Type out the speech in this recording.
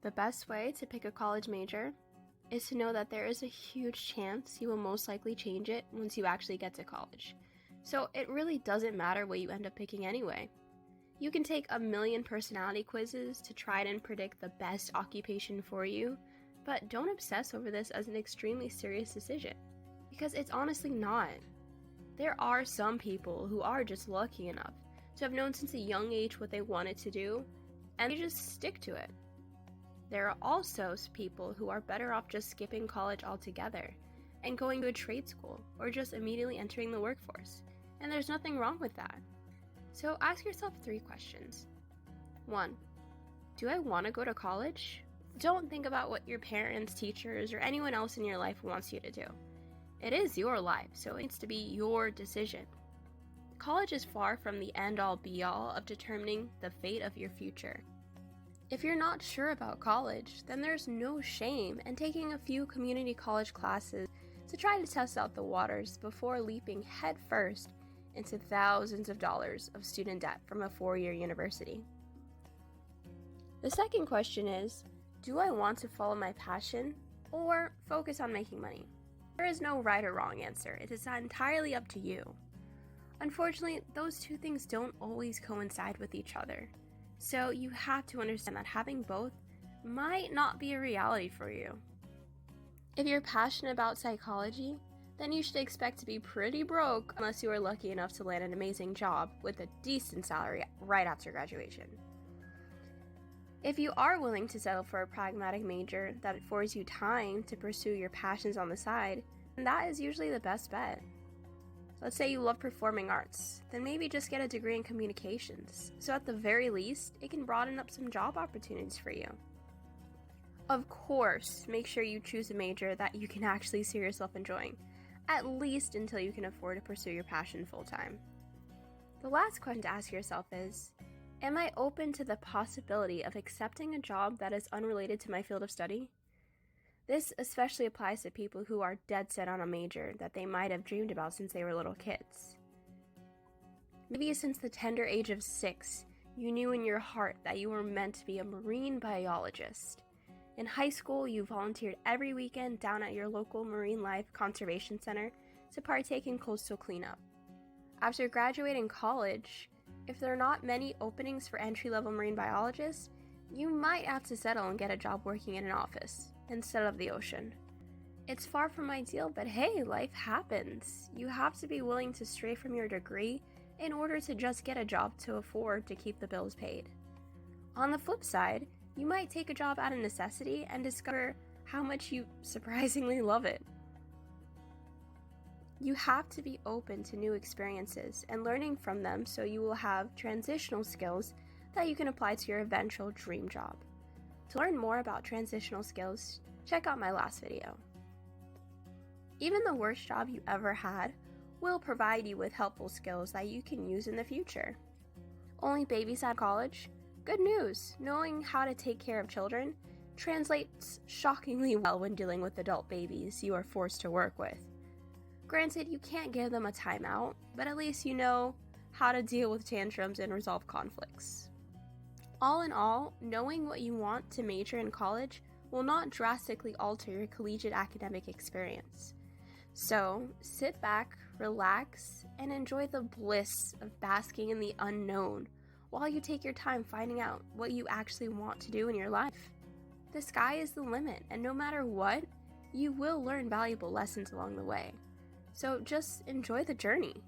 The best way to pick a college major is to know that there is a huge chance you will most likely change it once you actually get to college. So it really doesn't matter what you end up picking anyway. You can take 1,000,000 personality quizzes to try and predict the best occupation for you, but don't obsess over this as an extremely serious decision, because it's honestly not. There are some people who are just lucky enough to have known since a young age what they wanted to do, and they just stick to it. There are also people who are better off just skipping college altogether and going to a trade school or just immediately entering the workforce, and there's nothing wrong with that. So ask yourself 3 questions. 1. Do I want to go to college? Don't think about what your parents, teachers, or anyone else in your life wants you to do. It is your life, so it needs to be your decision. College is far from the end-all be-all of determining the fate of your future. If you're not sure about college, then there's no shame in taking a few community college classes to try to test out the waters before leaping headfirst into thousands of dollars of student debt from a 4-year university. The second question is, do I want to follow my passion or focus on making money? There is no right or wrong answer. It is entirely up to you. Unfortunately, those two things don't always coincide with each other. So you have to understand that having both might not be a reality for you. If you're passionate about psychology, then you should expect to be pretty broke unless you are lucky enough to land an amazing job with a decent salary right after graduation. If you are willing to settle for a pragmatic major that affords you time to pursue your passions on the side, then that is usually the best bet. Let's say you love performing arts, then maybe just get a degree in communications, so at the very least, it can broaden up some job opportunities for you. Of course, make sure you choose a major that you can actually see yourself enjoying, at least until you can afford to pursue your passion full-time. The last question to ask yourself is, am I open to the possibility of accepting a job that is unrelated to my field of study? This especially applies to people who are dead set on a major that they might have dreamed about since they were little kids. Maybe since the tender age of 6, you knew in your heart that you were meant to be a marine biologist. In high school, you volunteered every weekend down at your local marine life conservation center to partake in coastal cleanup. After graduating college, if there are not many openings for entry-level marine biologists, you might have to settle and get a job working in an office instead of the ocean. It's far from ideal, but hey, life happens. You have to be willing to stray from your degree in order to just get a job to afford to keep the bills paid. On the flip side, you might take a job out of necessity and discover how much you surprisingly love it. You have to be open to new experiences and learning from them so you will have transitional skills that you can apply to your eventual dream job. To learn more about transitional skills, check out my last video. Even the worst job you ever had will provide you with helpful skills that you can use in the future. Only babies at college? Good news! Knowing how to take care of children translates shockingly well when dealing with adult babies you are forced to work with. Granted, you can't give them a timeout, but at least you know how to deal with tantrums and resolve conflicts. All in all, knowing what you want to major in college will not drastically alter your collegiate academic experience. So, sit back, relax, and enjoy the bliss of basking in the unknown while you take your time finding out what you actually want to do in your life. The sky is the limit, and no matter what, you will learn valuable lessons along the way. So just enjoy the journey.